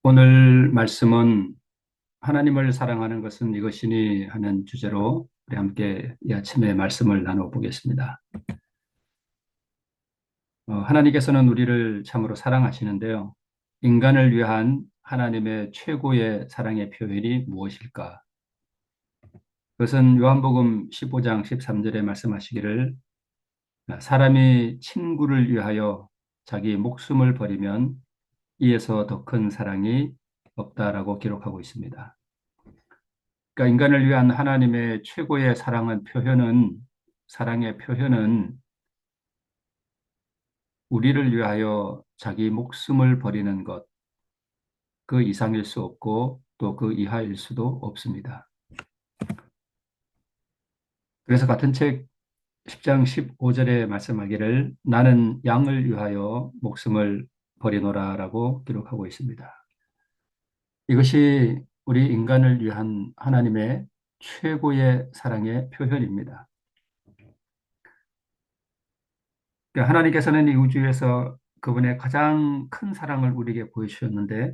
오늘 말씀은 하나님을 사랑하는 것은 이것이니 하는 주제로 우리 함께 이 아침에 말씀을 나눠보겠습니다. 하나님께서는 우리를 참으로 사랑하시는데요. 인간을 위한 하나님의 최고의 사랑의 표현이 무엇일까? 그것은 요한복음 15장 13절에 말씀하시기를 사람이 친구를 위하여 자기 목숨을 버리면 이에서 더 큰 사랑이 없다라고 기록하고 있습니다. 그러니까 인간을 위한 하나님의 최고의 사랑의 표현은 우리를 위하여 자기 목숨을 버리는 것, 그 이상일 수 없고 또 그 이하일 수도 없습니다. 그래서 같은 책 10장 15절에 말씀하기를 나는 양을 위하여 목숨을 버리노라라고 기록하고 있습니다. 이것이 우리 인간을 위한 하나님의 최고의 사랑의 표현입니다. 하나님께서는 이 우주에서 그분의 가장 큰 사랑을 우리에게 보여주셨는데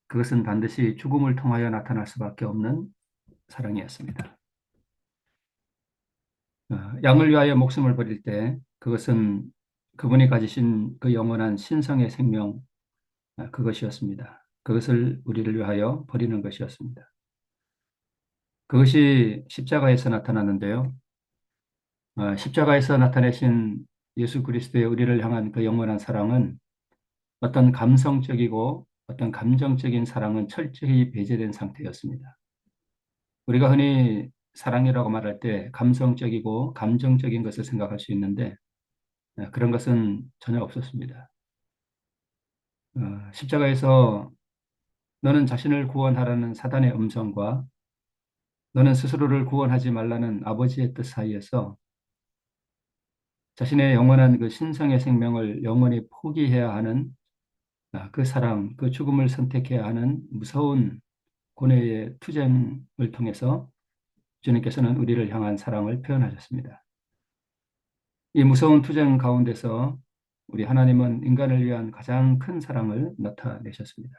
그것은 반드시 죽음을 통하여 나타날 수밖에 없는 사랑이었습니다. 양을 위하여 목숨을 버릴 때 그것은 그분이 가지신 그 영원한 신성의 생명, 그것이었습니다. 그것을 우리를 위하여 버리는 것이었습니다. 그것이 십자가에서 나타났는데요. 십자가에서 나타내신 예수 그리스도의 우리를 향한 그 영원한 사랑은 어떤 감성적이고 어떤 감정적인 사랑은 철저히 배제된 상태였습니다. 우리가 흔히 사랑이라고 말할 때 감성적이고 감정적인 것을 생각할 수 있는데 그런 것은 전혀 없었습니다. 십자가에서 너는 자신을 구원하라는 사단의 음성과 너는 스스로를 구원하지 말라는 아버지의 뜻 사이에서 자신의 영원한 그 신성의 생명을 영원히 포기해야 하는 그 사랑, 그 죽음을 선택해야 하는 무서운 고뇌의 투쟁을 통해서 주님께서는 우리를 향한 사랑을 표현하셨습니다. 이 무서운 투쟁 가운데서 우리 하나님은 인간을 위한 가장 큰 사랑을 나타내셨습니다.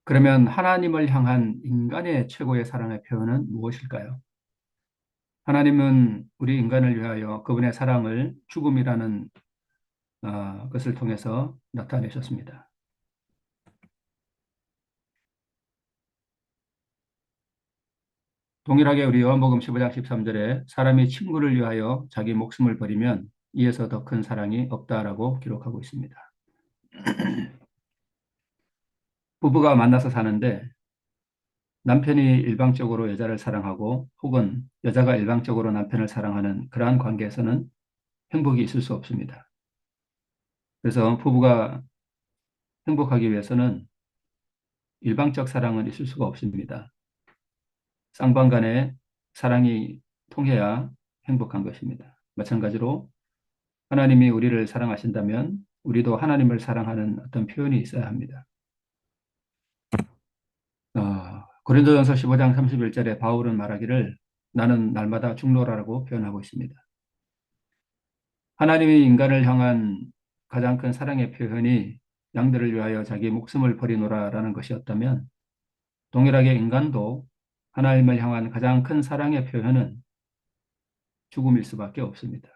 그러면 하나님을 향한 인간의 최고의 사랑의 표현은 무엇일까요? 하나님은 우리 인간을 위하여 그분의 사랑을 죽음이라는 것을 통해서 나타내셨습니다. 동일하게 우리 요한복음 15장 13절에 사람이 친구를 위하여 자기 목숨을 버리면 이에서 더 큰 사랑이 없다라고 기록하고 있습니다. 부부가 만나서 사는데 남편이 일방적으로 여자를 사랑하고 혹은 여자가 일방적으로 남편을 사랑하는 그러한 관계에서는 행복이 있을 수 없습니다. 그래서 부부가 행복하기 위해서는 일방적 사랑은 있을 수가 없습니다. 쌍방 간의 사랑이 통해야 행복한 것입니다. 마찬가지로 하나님이 우리를 사랑하신다면 우리도 하나님을 사랑하는 어떤 표현이 있어야 합니다. 고린도전서 15장 31절에 바울은 말하기를 나는 날마다 죽노라라고 표현하고 있습니다. 하나님이 인간을 향한 가장 큰 사랑의 표현이 양들을 위하여 자기 목숨을 버리노라라는 것이었다면 동일하게 인간도 하나님을 향한 가장 큰 사랑의 표현은 죽음일 수밖에 없습니다.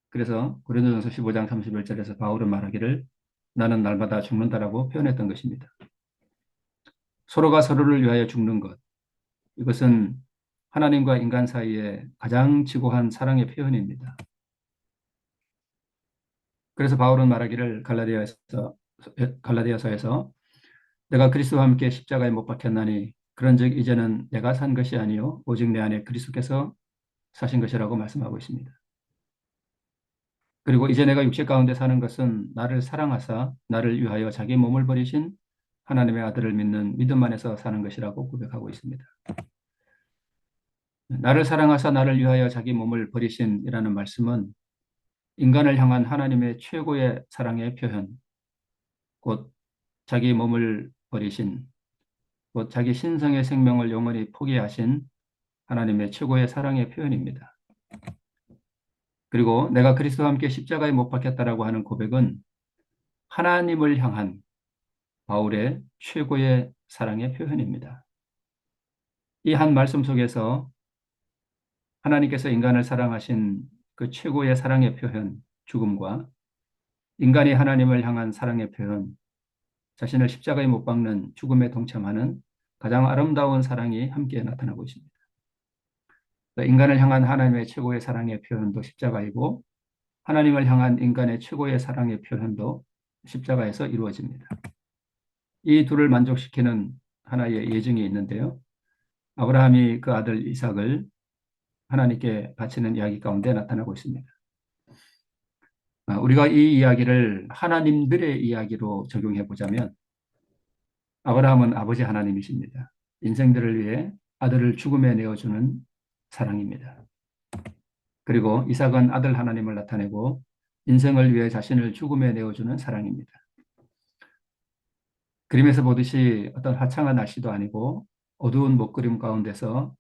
그래서 고린도전서 15장 31절에서 바울은 말하기를 나는 날마다 죽는다라고 표현했던 것입니다. 서로가 서로를 위하여 죽는 것, 이것은 하나님과 인간 사이에 가장 지고한 사랑의 표현입니다. 그래서 바울은 말하기를 갈라디아서에서 내가 그리스도와 함께 십자가에 못 박혔나니 그런즉 이제는 내가 산 것이 아니요 오직 내 안에 그리스도께서 사신 것이라고 말씀하고 있습니다. 그리고 이제 내가 육체 가운데 사는 것은 나를 사랑하사 나를 위하여 자기 몸을 버리신 하나님의 아들을 믿는 믿음 안에서 사는 것이라고 고백하고 있습니다. 나를 사랑하사 나를 위하여 자기 몸을 버리신이라는 말씀은 인간을 향한 하나님의 최고의 사랑의 표현, 곧 자기 몸을 버리신, 곧 자기 신성의 생명을 영원히 포기하신 하나님의 최고의 사랑의 표현입니다. 그리고 내가 그리스도와 함께 십자가에 못 박혔다라고 하는 고백은 하나님을 향한 바울의 최고의 사랑의 표현입니다. 이 한 말씀 속에서 하나님께서 인간을 사랑하신 그 최고의 사랑의 표현, 죽음과 인간이 하나님을 향한 사랑의 표현, 자신을 십자가에 못 박는 죽음에 동참하는 가장 아름다운 사랑이 함께 나타나고 있습니다. 인간을 향한 하나님의 최고의 사랑의 표현도 십자가이고 하나님을 향한 인간의 최고의 사랑의 표현도 십자가에서 이루어집니다. 이 둘을 만족시키는 하나의 예증이 있는데요. 아브라함이 그 아들 이삭을 하나님께 바치는 이야기 가운데 나타나고 있습니다. 우리가 이 이야기를 하나님들의 이야기로 적용해 보자면 아브라함은 아버지 하나님이십니다. 인생들을 위해 아들을 죽음에 내어주는 사랑입니다. 그리고 이삭은 아들 하나님을 나타내고 인생을 위해 자신을 죽음에 내어주는 사랑입니다. 그림에서 보듯이 어떤 화창한 날씨도 아니고 어두운 먹구름 가운데서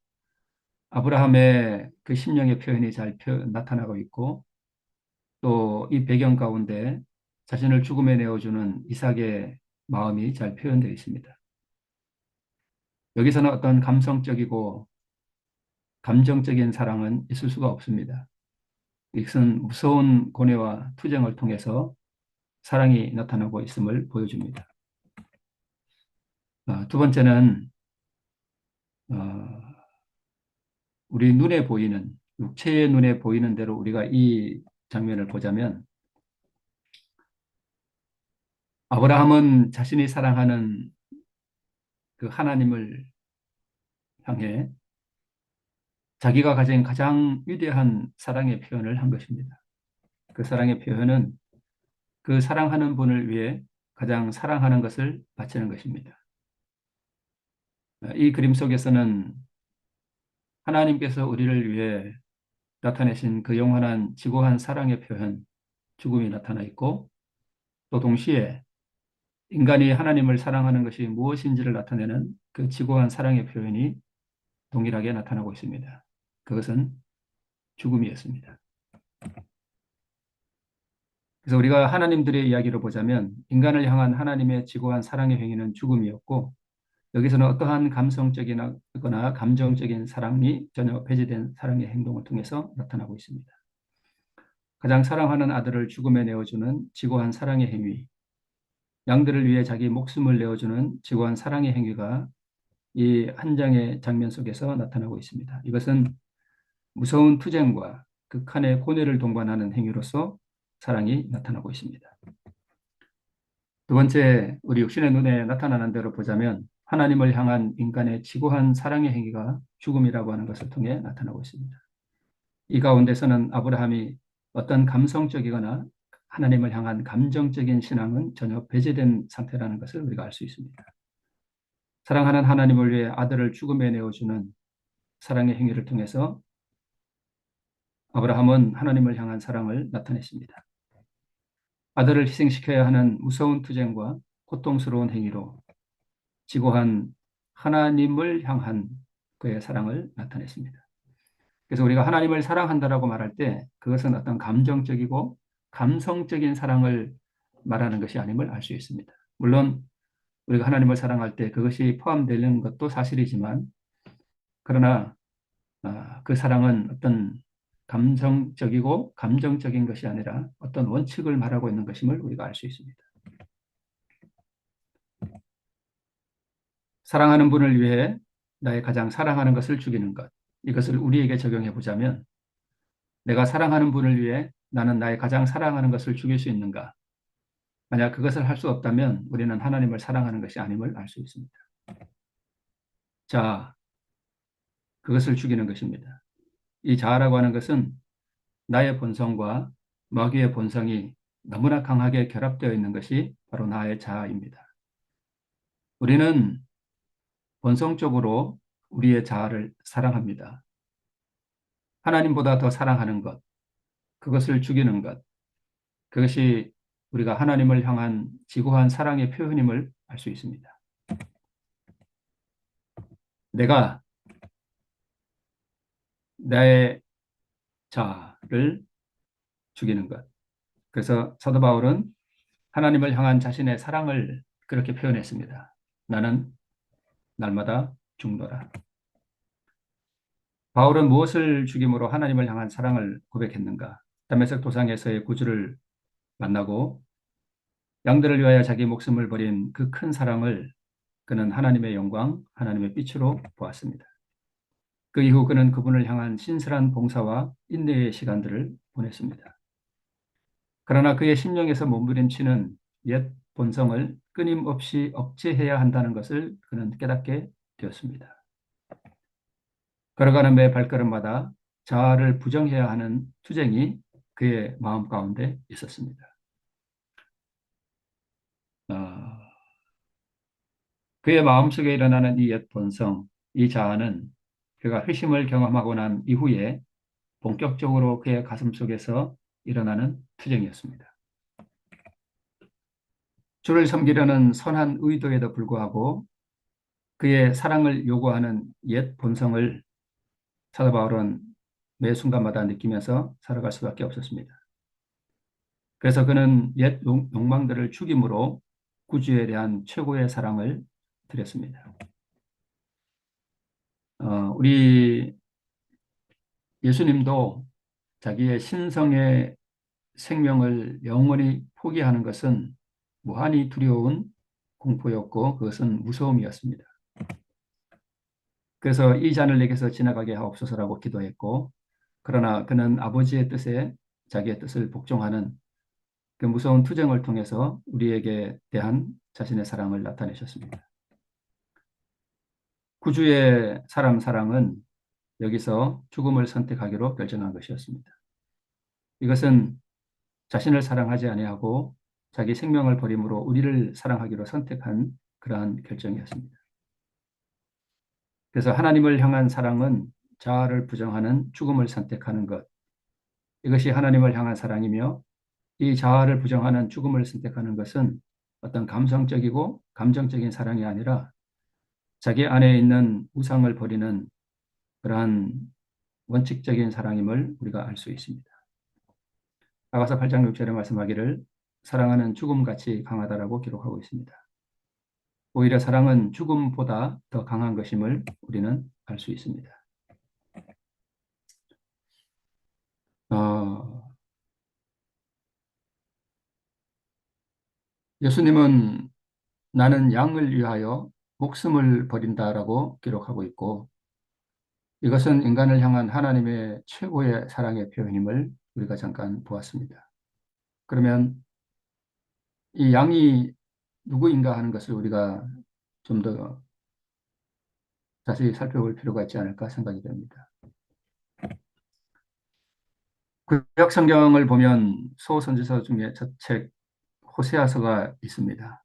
아브라함의 그 심령의 표현이 잘 나타나고 있고 또 이 배경 가운데 자신을 죽음에 내어주는 이삭의 마음이 잘 표현되어 있습니다. 여기서는 어떤 감성적이고 감정적인 사랑은 있을 수가 없습니다. 이것은 무서운 고뇌와 투쟁을 통해서 사랑이 나타나고 있음을 보여줍니다. 두 번째는 우리 눈에 보이는 육체의 눈에 보이는 대로 우리가 이 장면을 보자면 아브라함은 자신이 사랑하는 그 하나님을 향해 자기가 가진 가장 위대한 사랑의 표현을 한 것입니다. 그 사랑의 표현은 그 사랑하는 분을 위해 가장 사랑하는 것을 바치는 것입니다. 이 그림 속에서는 하나님께서 우리를 위해 나타내신 그 영원한 지고한 사랑의 표현, 죽음이 나타나 있고 또 동시에 인간이 하나님을 사랑하는 것이 무엇인지를 나타내는 그 지고한 사랑의 표현이 동일하게 나타나고 있습니다. 그것은 죽음이었습니다. 그래서 우리가 하나님들의 이야기로 보자면 인간을 향한 하나님의 지고한 사랑의 행위는 죽음이었고 여기서는 어떠한 감성적이거나 감정적인 사랑이 전혀 배제된 사랑의 행동을 통해서 나타나고 있습니다. 가장 사랑하는 아들을 죽음에 내어주는 지고한 사랑의 행위, 양들을 위해 자기 목숨을 내어주는 지고한 사랑의 행위가 이 한 장의 장면 속에서 나타나고 있습니다. 이것은 무서운 투쟁과 극한의 고뇌를 동반하는 행위로서 사랑이 나타나고 있습니다. 두 번째, 우리 육신의 눈에 나타나는 대로 보자면 하나님을 향한 인간의 지고한 사랑의 행위가 죽음이라고 하는 것을 통해 나타나고 있습니다. 이 가운데서는 아브라함이 어떤 감성적이거나 하나님을 향한 감정적인 신앙은 전혀 배제된 상태라는 것을 우리가 알 수 있습니다. 사랑하는 하나님을 위해 아들을 죽음에 내어주는 사랑의 행위를 통해서 아브라함은 하나님을 향한 사랑을 나타냈습니다. 아들을 희생시켜야 하는 무서운 투쟁과 고통스러운 행위로 지고한 하나님을 향한 그의 사랑을 나타냈습니다. 그래서 우리가 하나님을 사랑한다라고 말할 때 그것은 어떤 감정적이고 감성적인 사랑을 말하는 것이 아님을 알 수 있습니다. 물론 우리가 하나님을 사랑할 때 그것이 포함되는 것도 사실이지만 그러나 그 사랑은 어떤 감성적이고 감정적인 것이 아니라 어떤 원칙을 말하고 있는 것임을 우리가 알 수 있습니다. 사랑하는 분을 위해 나의 가장 사랑하는 것을 죽이는 것. 이것을 우리에게 적용해 보자면 내가 사랑하는 분을 위해 나는 나의 가장 사랑하는 것을 죽일 수 있는가? 만약 그것을 할 수 없다면 우리는 하나님을 사랑하는 것이 아님을 알 수 있습니다. 자, 그것을 죽이는 것입니다. 이 자아라고 하는 것은 나의 본성과 마귀의 본성이 너무나 강하게 결합되어 있는 것이 바로 나의 자아입니다. 우리는 본성적으로 우리의 자아를 사랑합니다. 하나님보다 더 사랑하는 것, 그것을 죽이는 것, 그것이 우리가 하나님을 향한 지고한 사랑의 표현임을 알 수 있습니다. 내가 나의 자아를 죽이는 것. 그래서 사도 바울은 하나님을 향한 자신의 사랑을 그렇게 표현했습니다. 나는 날마다 죽노라. 바울은 무엇을 죽임으로 하나님을 향한 사랑을 고백했는가? 다메섹 도상에서의 구주를 만나고 양들을 위하여 자기 목숨을 버린 그 큰 사랑을 그는 하나님의 영광, 하나님의 빛으로 보았습니다. 그 이후 그는 그분을 향한 신실한 봉사와 인내의 시간들을 보냈습니다. 그러나 그의 심령에서 몸부림치는 옛 본성을 끊임없이 억제해야 한다는 것을 그는 깨닫게 되었습니다. 걸어가는 매 발걸음마다 자아를 부정해야 하는 투쟁이 그의 마음 가운데 있었습니다. 그의 마음속에 일어나는 이 옛 본성, 이 자아는 그가 회심을 경험하고 난 이후에 본격적으로 그의 가슴 속에서 일어나는 투쟁이었습니다. 주를 섬기려는 선한 의도에도 불구하고 그의 사랑을 요구하는 옛 본성을 사도 바울은 매 순간마다 느끼면서 살아갈 수밖에 없었습니다. 그래서 그는 옛 욕망들을 죽임으로 구주에 대한 최고의 사랑을 드렸습니다. 우리 예수님도 자기의 신성의 생명을 영원히 포기하는 것은 무한히 두려운 공포였고 그것은 무서움이었습니다. 그래서 이 잔을 내게서 지나가게 하옵소서라고 기도했고, 그러나 그는 아버지의 뜻에 자기의 뜻을 복종하는 그 무서운 투쟁을 통해서 우리에게 대한 자신의 사랑을 나타내셨습니다. 구주의 사랑은 여기서 죽음을 선택하기로 결정한 것이었습니다. 이것은 자신을 사랑하지 아니하고 자기 생명을 버림으로 우리를 사랑하기로 선택한 그러한 결정이었습니다. 그래서 하나님을 향한 사랑은 자아를 부정하는 죽음을 선택하는 것, 이것이 하나님을 향한 사랑이며 이 자아를 부정하는 죽음을 선택하는 것은 어떤 감성적이고 감정적인 사랑이 아니라 자기 안에 있는 우상을 버리는 그러한 원칙적인 사랑임을 우리가 알 수 있습니다. 아가서 8장 6절에 말씀하기를 사랑하는 죽음같이 강하다라고 기록하고 있습니다. 오히려 사랑은 죽음보다 더 강한 것임을 우리는 알 수 있습니다. 예수님은 나는 양을 위하여 목숨을 버린다라고 기록하고 있고 이것은 인간을 향한 하나님의 최고의 사랑의 표현임을 우리가 잠깐 보았습니다. 그러면 이 양이 누구인가 하는 것을 우리가 좀 더 자세히 살펴볼 필요가 있지 않을까 생각이 됩니다. 구약 성경을 보면 소선지서 중에 첫 책 호세아서가 있습니다.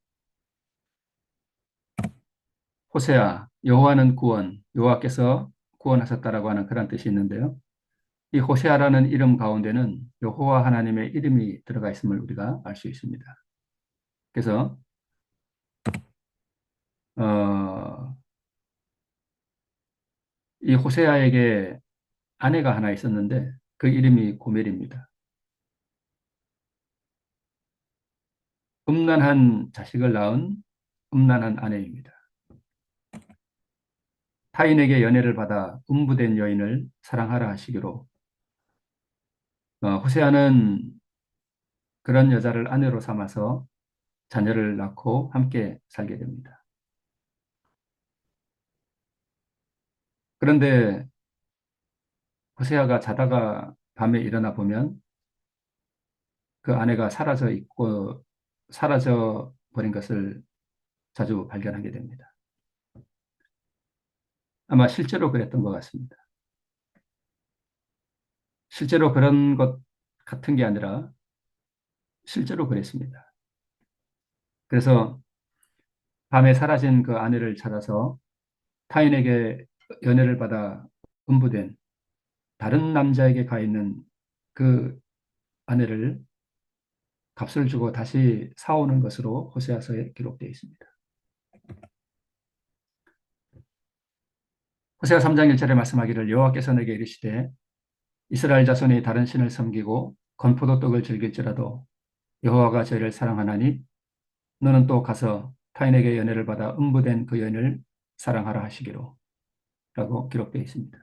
호세아, 여호와는 구원, 여호와께서 구원하셨다라고 하는 그런 뜻이 있는데요. 이 호세아라는 이름 가운데는 여호와 하나님의 이름이 들어가 있음을 우리가 알 수 있습니다. 그래서 이 호세아에게 아내가 하나 있었는데 그 이름이 고멜입니다. 음란한 자식을 낳은 음란한 아내입니다. 타인에게 연애를 받아 음부된 여인을 사랑하라 하시기로 호세아는 그런 여자를 아내로 삼아서 자녀를 낳고 함께 살게 됩니다. 그런데 호세아가 자다가 밤에 일어나 보면 그 아내가 사라져 버린 것을 자주 발견하게 됩니다. 아마 실제로 그랬던 것 같습니다. 실제로 그런 것 같은 게 아니라 실제로 그랬습니다. 그래서 밤에 사라진 그 아내를 찾아서 타인에게 연애를 받아 음부된 다른 남자에게 가 있는 그 아내를 값을 주고 다시 사오는 것으로 호세아서에 기록되어 있습니다. 호세아 3장 1절에 말씀하기를 여호와께서 내게 이르시되 이스라엘 자손이 다른 신을 섬기고 건포도 떡을 즐길지라도 여호와가 저희를 사랑하나니 너는 또 가서 타인에게 연애를 받아 음부된 그 여인을 사랑하라 하시기로 라고 기록되어 있습니다.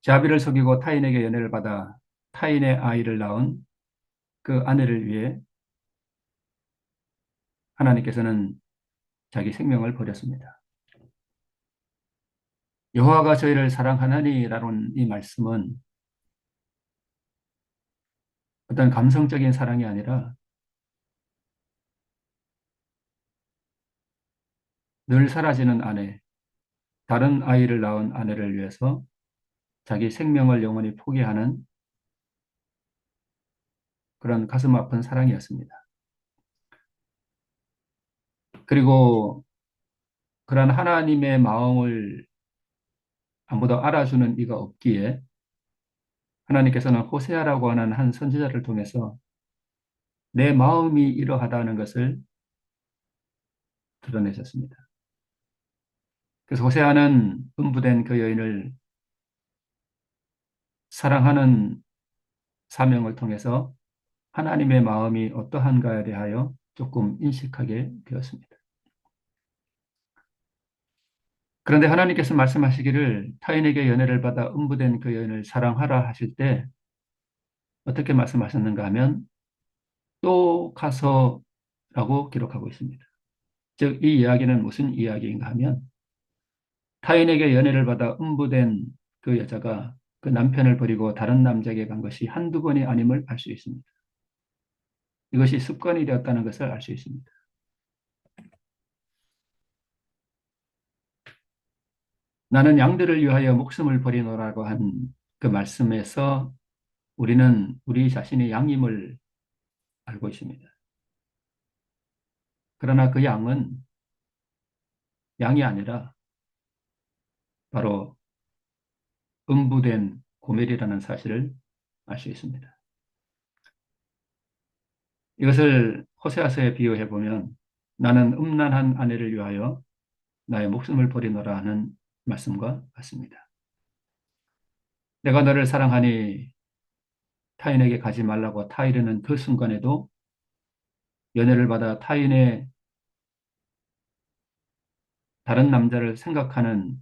자비를 속이고 타인에게 연애를 받아 타인의 아이를 낳은 그 아내를 위해 하나님께서는 자기 생명을 버렸습니다. 여호와가 저희를 사랑하나니라는 이 말씀은 어떤 감성적인 사랑이 아니라 늘 사라지는 아내, 다른 아이를 낳은 아내를 위해서 자기 생명을 영원히 포기하는 그런 가슴 아픈 사랑이었습니다. 그리고 그런 하나님의 마음을 아무도 알아주는 이가 없기에 하나님께서는 호세아라고 하는 한 선지자를 통해서 내 마음이 이러하다는 것을 드러내셨습니다. 그래서 호세아는 음부된 그 여인을 사랑하는 사명을 통해서 하나님의 마음이 어떠한가에 대하여 조금 인식하게 되었습니다. 그런데 하나님께서 말씀하시기를 타인에게 연애를 받아 음부된 그 여인을 사랑하라 하실 때 어떻게 말씀하셨는가 하면 또 가서라고 기록하고 있습니다. 즉, 이 이야기는 무슨 이야기인가 하면 타인에게 연애를 받아 음부된 그 여자가 그 남편을 버리고 다른 남자에게 간 것이 한두 번이 아님을 알 수 있습니다. 이것이 습관이 되었다는 것을 알 수 있습니다. 나는 양들을 위하여 목숨을 버리노라고 한 그 말씀에서 우리는 우리 자신이 양임을 알고 있습니다. 그러나 그 양은 양이 아니라 바로 음부된 고멜이라는 사실을 알 수 있습니다. 이것을 호세아서에 비유해 보면 나는 음란한 아내를 위하여 나의 목숨을 버리노라 하는 말씀과 같습니다. 내가 너를 사랑하니 타인에게 가지 말라고 타이르는 그 순간에도 연애를 받아 타인의 다른 남자를 생각하는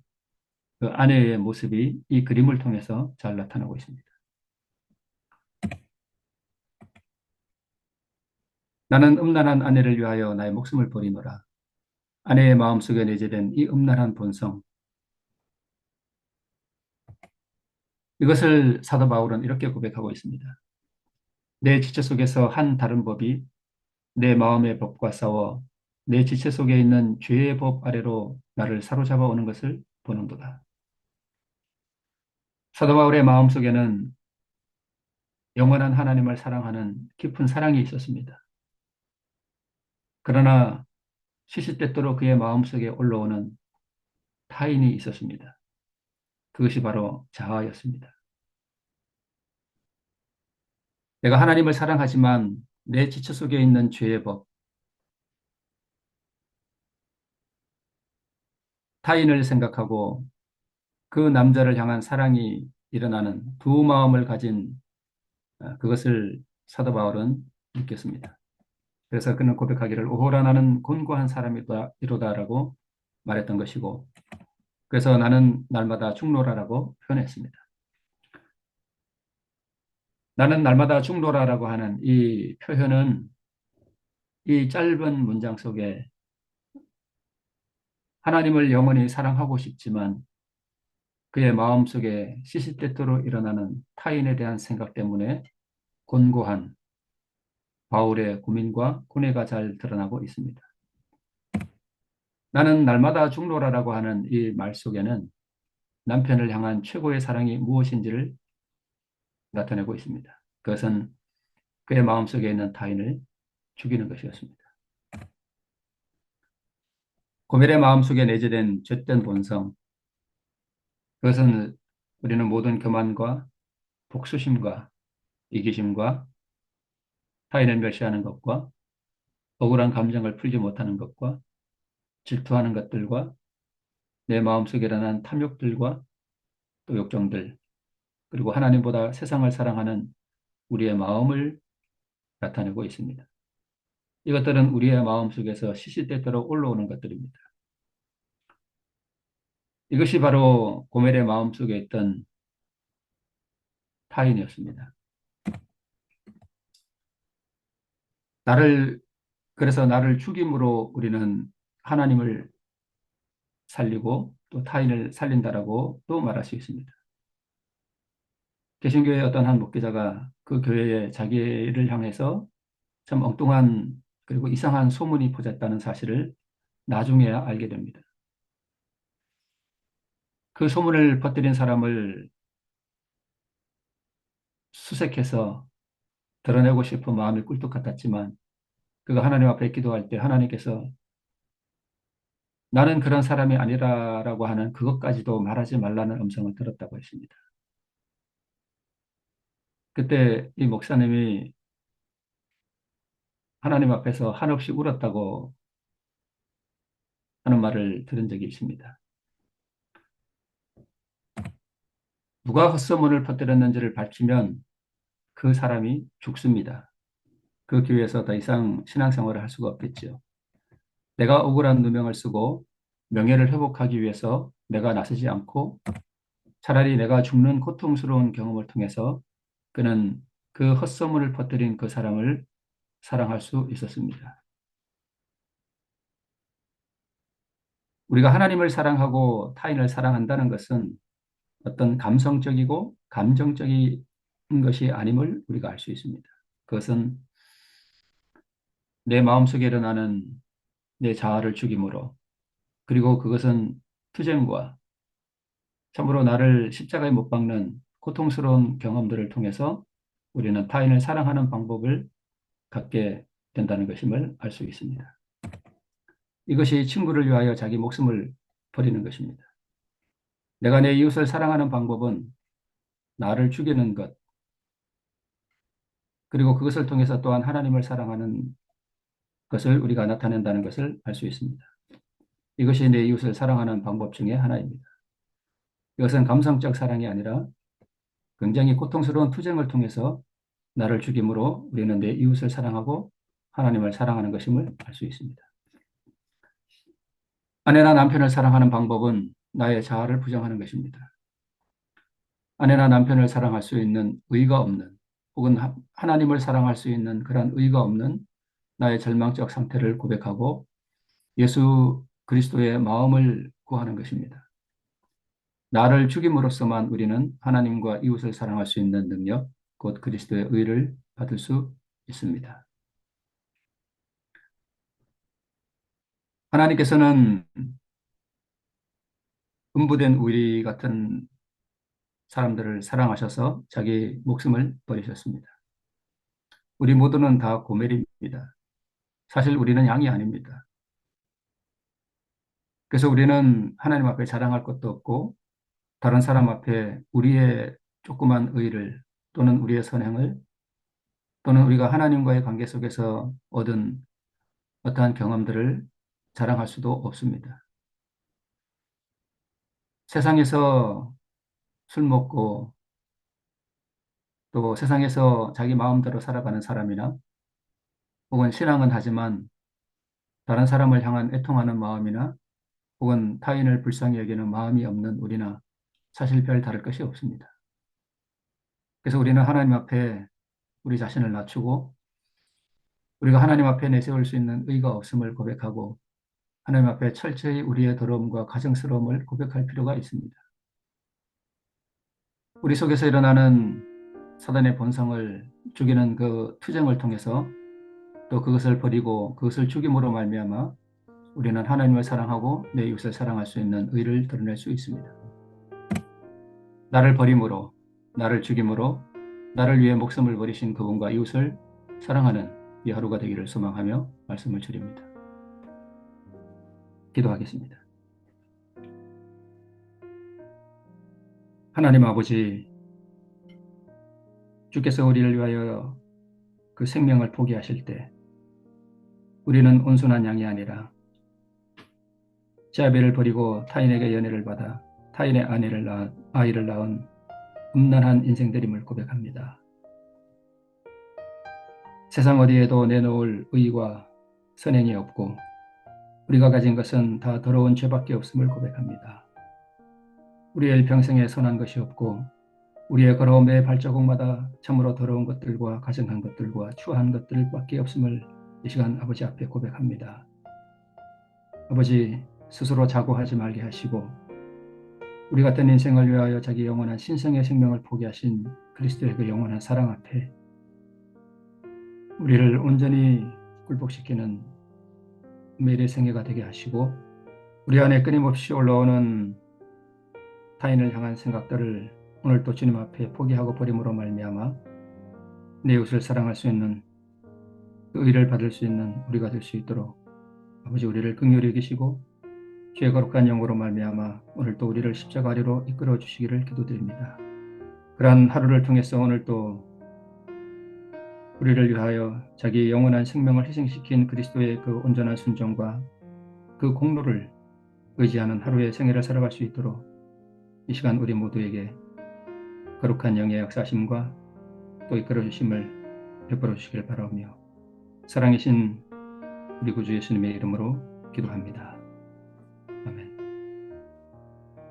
그 아내의 모습이 이 그림을 통해서 잘 나타나고 있습니다. 나는 음란한 아내를 위하여 나의 목숨을 버리노라. 아내의 마음속에 내재된 이 음란한 본성, 이것을 사도 바울은 이렇게 고백하고 있습니다. 내 지체 속에서 한 다른 법이 내 마음의 법과 싸워 내 지체 속에 있는 죄의 법 아래로 나를 사로잡아 오는 것을 보는도다. 사도 바울의 마음속에는 영원한 하나님을 사랑하는 깊은 사랑이 있었습니다. 그러나 시시때때로 그의 마음속에 올라오는 타인이 있었습니다. 그것이 바로 자아였습니다. 내가 하나님을 사랑하지만 내 지체 속에 있는 죄의 법, 타인을 생각하고 그 남자를 향한 사랑이 일어나는 두 마음을 가진 그것을 사도 바울은 느꼈습니다. 그래서 그는 고백하기를 오호라 나는 곤고한 사람이로다라고 말했던 것이고 그래서 나는 날마다 죽노라라고 표현했습니다. 나는 날마다 죽노라라고 하는 이 표현은 이 짧은 문장 속에 하나님을 영원히 사랑하고 싶지만 그의 마음속에 시시때때로 일어나는 타인에 대한 생각 때문에 곤고한 바울의 고민과 고뇌가 잘 드러나고 있습니다. 나는 날마다 죽노라라고 하는 이 말 속에는 남편을 향한 최고의 사랑이 무엇인지를 나타내고 있습니다. 그것은 그의 마음속에 있는 타인을 죽이는 것이었습니다. 고멜의 마음속에 내재된 죗된 본성, 그것은 우리는 모든 교만과 복수심과 이기심과 타인을 멸시하는 것과 억울한 감정을 풀지 못하는 것과 질투하는 것들과 내 마음속에 일어난 탐욕들과 또 욕정들 그리고 하나님보다 세상을 사랑하는 우리의 마음을 나타내고 있습니다. 이것들은 우리의 마음속에서 시시때때로 올라오는 것들입니다. 이것이 바로 고멜의 마음속에 있던 타인이었습니다. 그래서 나를 죽임으로 우리는 하나님을 살리고 또 타인을 살린다라고 또 말할 수 있습니다. 개신교의 어떤 한 목회자가 그 교회에 자기를 향해서 참 엉뚱한 그리고 이상한 소문이 퍼졌다는 사실을 나중에야 알게 됩니다. 그 소문을 퍼뜨린 사람을 수색해서 드러내고 싶은 마음이 꿀뚝 같았지만 그가 하나님 앞에 기도할 때 하나님께서 나는 그런 사람이 아니라라고 하는 그것까지도 말하지 말라는 음성을 들었다고 했습니다. 그때 이 목사님이 하나님 앞에서 한없이 울었다고 하는 말을 들은 적이 있습니다. 누가 헛소문을 퍼뜨렸는지를 밝히면 그 사람이 죽습니다. 그 교회에서 더 이상 신앙생활을 할 수가 없겠죠. 내가 억울한 누명을 쓰고 명예를 회복하기 위해서 내가 나서지 않고 차라리 내가 죽는 고통스러운 경험을 통해서 그는 그 헛소문을 퍼뜨린 그 사람을 사랑할 수 있었습니다. 우리가 하나님을 사랑하고 타인을 사랑한다는 것은 어떤 감성적이고 감정적인 것이 아님을 우리가 알 수 있습니다. 그것은 내 마음속에 일어나는 내 자아를 죽임으로 그리고 그것은 투쟁과 참으로 나를 십자가에 못 박는 고통스러운 경험들을 통해서 우리는 타인을 사랑하는 방법을 갖게 된다는 것임을 알 수 있습니다. 이것이 친구를 위하여 자기 목숨을 버리는 것입니다. 내가 내 이웃을 사랑하는 방법은 나를 죽이는 것, 그리고 그것을 통해서 또한 하나님을 사랑하는 것을 우리가 나타낸다는 것을 알 수 있습니다. 이것이 내 이웃을 사랑하는 방법 중에 하나입니다. 이것은 감성적 사랑이 아니라 굉장히 고통스러운 투쟁을 통해서 나를 죽임으로 우리는 내 이웃을 사랑하고 하나님을 사랑하는 것임을 알 수 있습니다. 아내나 남편을 사랑하는 방법은 나의 자아를 부정하는 것입니다. 아내나 남편을 사랑할 수 있는 의가 없는 혹은 하나님을 사랑할 수 있는 그런 의가 없는 나의 절망적 상태를 고백하고 예수 그리스도의 마음을 구하는 것입니다. 나를 죽임으로써만 우리는 하나님과 이웃을 사랑할 수 있는 능력, 곧 그리스도의 의를 받을 수 있습니다. 하나님께서는 음부된 우리 같은 사람들을 사랑하셔서 자기 목숨을 버리셨습니다. 우리 모두는 다 고멜입니다. 사실 우리는 양이 아닙니다. 그래서 우리는 하나님 앞에 자랑할 것도 없고 다른 사람 앞에 우리의 조그만 의를 또는 우리의 선행을 또는 우리가 하나님과의 관계 속에서 얻은 어떠한 경험들을 자랑할 수도 없습니다. 세상에서 술 먹고 또 세상에서 자기 마음대로 살아가는 사람이나 혹은 신앙은 하지만 다른 사람을 향한 애통하는 마음이나 혹은 타인을 불쌍히 여기는 마음이 없는 우리나 사실 별 다를 것이 없습니다. 그래서 우리는 하나님 앞에 우리 자신을 낮추고 우리가 하나님 앞에 내세울 수 있는 의가 없음을 고백하고 하나님 앞에 철저히 우리의 더러움과 가증스러움을 고백할 필요가 있습니다. 우리 속에서 일어나는 사단의 본성을 죽이는 그 투쟁을 통해서 또 그것을 버리고 그것을 죽임으로 말미암아 우리는 하나님을 사랑하고 내 이웃을 사랑할 수 있는 의를 드러낼 수 있습니다. 나를 버림으로, 나를 죽임으로 나를 위해 목숨을 버리신 그분과 이웃을 사랑하는 이 하루가 되기를 소망하며 말씀을 드립니다. 기도하겠습니다. 하나님 아버지, 주께서 우리를 위하여 그 생명을 포기하실 때 우리는 온순한 양이 아니라 자비를 버리고 타인에게 연애를 받아 타인의 아이를 낳은 음란한 인생들임을 고백합니다. 세상 어디에도 내놓을 의와 선행이 없고 우리가 가진 것은 다 더러운 죄밖에 없음을 고백합니다. 우리의 일평생에 선한 것이 없고 우리의 걸어옴의 발자국마다 참으로 더러운 것들과 가증한 것들과 추한 것들밖에 없음을 이 시간 아버지 앞에 고백합니다. 아버지, 스스로 자고하지 말게 하시고 우리 같은 인생을 위하여 자기 영원한 신성의 생명을 포기하신 그리스도의 그 영원한 사랑 앞에 우리를 온전히 굴복시키는 매일의 생애가 되게 하시고 우리 안에 끊임없이 올라오는 타인을 향한 생각들을 오늘 또 주님 앞에 포기하고 버림으로 말미암아 내 이웃을 사랑할 수 있는 그 의를 받을 수 있는 우리가 될 수 있도록 아버지 우리를 긍휼히 여기시고 주의 거룩한 영으로 말미암아 오늘 또 우리를 십자가 아래로 이끌어 주시기를 기도드립니다. 그러한 하루를 통해서 오늘 또 우리를 위하여 자기 영원한 생명을 희생시킨 그리스도의 그 온전한 순종과 그 공로를 의지하는 하루의 생애를 살아갈 수 있도록 이 시간 우리 모두에게 거룩한 영의 역사심과 또 이끌어 주심을 베풀어 주시길 바라오며 사랑이신 우리 구주 예수님의 이름으로 기도합니다. 아멘.